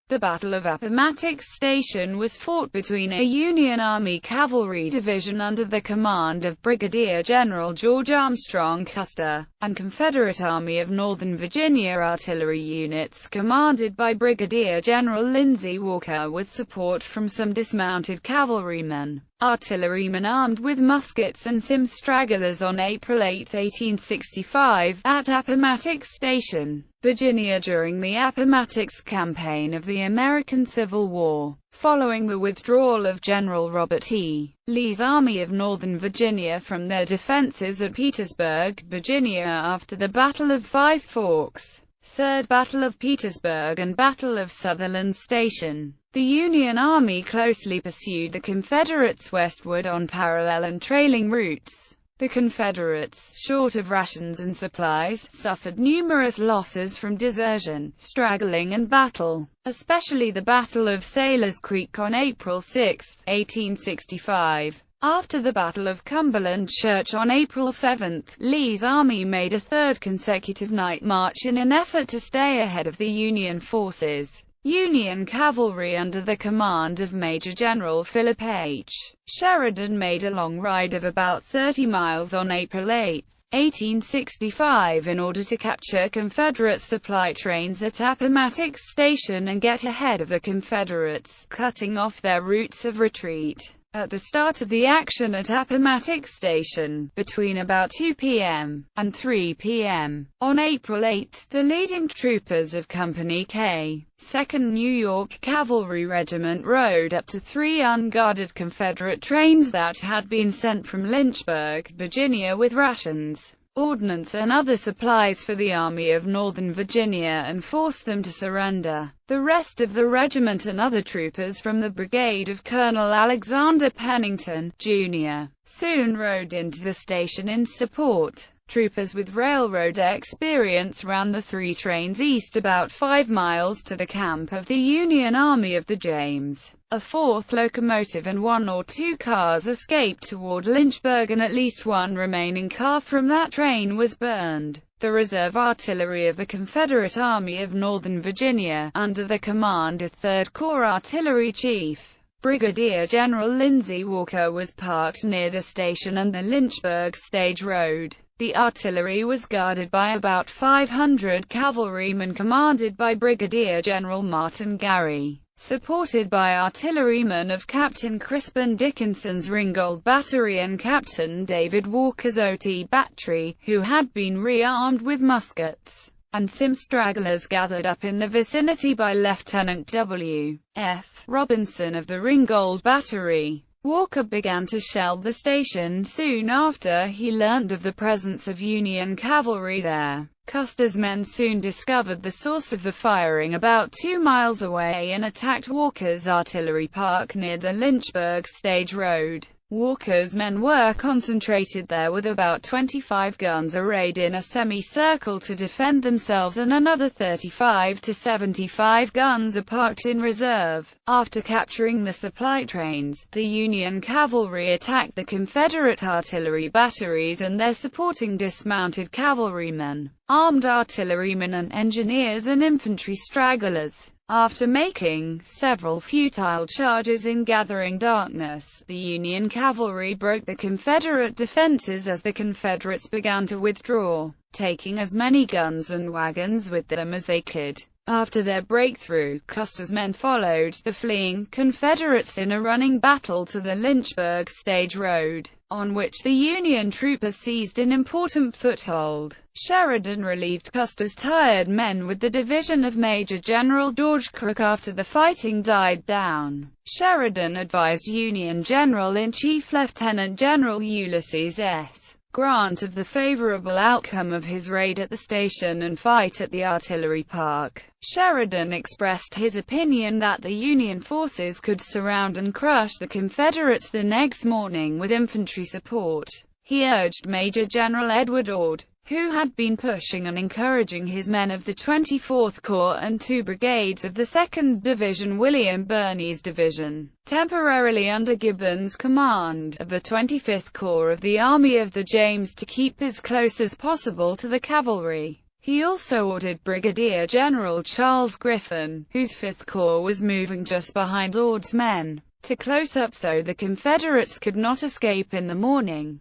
The Battle of Appomattox Station was fought between a Union Army cavalry division under the command of Brigadier General George Armstrong Custer, and Confederate Army of Northern Virginia artillery units commanded by Brigadier General Lindsey Walker with support from some dismounted cavalrymen. Artillerymen armed with muskets and some stragglers on April 8, 1865, at Appomattox Station, Virginia during the Appomattox Campaign of the American Civil War. Following the withdrawal of General Robert E. Lee's Army of Northern Virginia from their defenses at Petersburg, Virginia after the Battle of Five Forks, Third Battle of Petersburg and Battle of Sutherland Station, the Union Army closely pursued the Confederates westward on parallel and trailing routes. The Confederates, short of rations and supplies, suffered numerous losses from desertion, straggling and battle, especially the Battle of Sailor's Creek on April 6, 1865. After the Battle of Cumberland Church on April 7, Lee's army made a third consecutive night march in an effort to stay ahead of the Union forces. Union cavalry under the command of Major General Philip H. Sheridan made a long ride of about 30 miles on April 8, 1865 in order to capture Confederate supply trains at Appomattox Station and get ahead of the Confederates, cutting off their routes of retreat. At the start of the action at Appomattox Station, between about 2 p.m. and 3 p.m. on April 8, the leading troopers of Company K, 2nd New York Cavalry Regiment rode up to 3 unguarded Confederate trains that had been sent from Lynchburg, Virginia with rations, ordnance and other supplies for the Army of Northern Virginia and forced them to surrender. The rest of the regiment and other troopers from the brigade of Colonel Alexander Pennington, Jr., soon rode into the station in support. Troopers with railroad experience ran the 3 trains east about 5 miles to the camp of the Union Army of the James. A 4th locomotive and 1 or 2 cars escaped toward Lynchburg and at least 1 remaining car from that train was burned. The reserve artillery of the Confederate Army of Northern Virginia, under the command of 3rd Corps Artillery Chief Brigadier General Lindsey Walker, was parked near the station and the Lynchburg Stage Road. The artillery was guarded by about 500 cavalrymen commanded by Brigadier General Martin Gary, supported by artillerymen of Captain Crispin Dickinson's Ringgold Battery and Captain David Walker's O.T. Battery, who had been rearmed with muskets, and some stragglers gathered up in the vicinity by Lieutenant W. F. Robinson of the Ringgold Battery. Walker began to shell the station soon after he learned of the presence of Union cavalry there. Custer's men soon discovered the source of the firing about 2 miles away and attacked Walker's artillery park near the Lynchburg Stage Road. Walker's men were concentrated there with about 25 guns arrayed in a semicircle to defend themselves, and another 35 to 75 guns are parked in reserve. After capturing the supply trains, the Union cavalry attacked the Confederate artillery batteries and their supporting dismounted cavalrymen, armed artillerymen and engineers and infantry stragglers. After making several futile charges in gathering darkness, the Union cavalry broke the Confederate defenses as the Confederates began to withdraw, taking as many guns and wagons with them as they could. After their breakthrough, Custer's men followed the fleeing Confederates in a running battle to the Lynchburg Stage Road, on which the Union troopers seized an important foothold. Sheridan relieved Custer's tired men with the division of Major General George Crook after the fighting died down. Sheridan advised Union General-in-Chief Lieutenant General Ulysses S. Grant of the favorable outcome of his raid at the station and fight at the artillery park. Sheridan expressed his opinion that the Union forces could surround and crush the Confederates the next morning with infantry support. He urged Major General Edward Ord, who had been pushing and encouraging his men of the 24th Corps and 2 brigades of the 2nd Division, William Birney's division, temporarily under Gibbon's command, of the 25th Corps of the Army of the James, to keep as close as possible to the cavalry. He also ordered Brigadier General Charles Griffin, whose Fifth Corps was moving just behind Ord's men, to close up so the Confederates could not escape in the morning.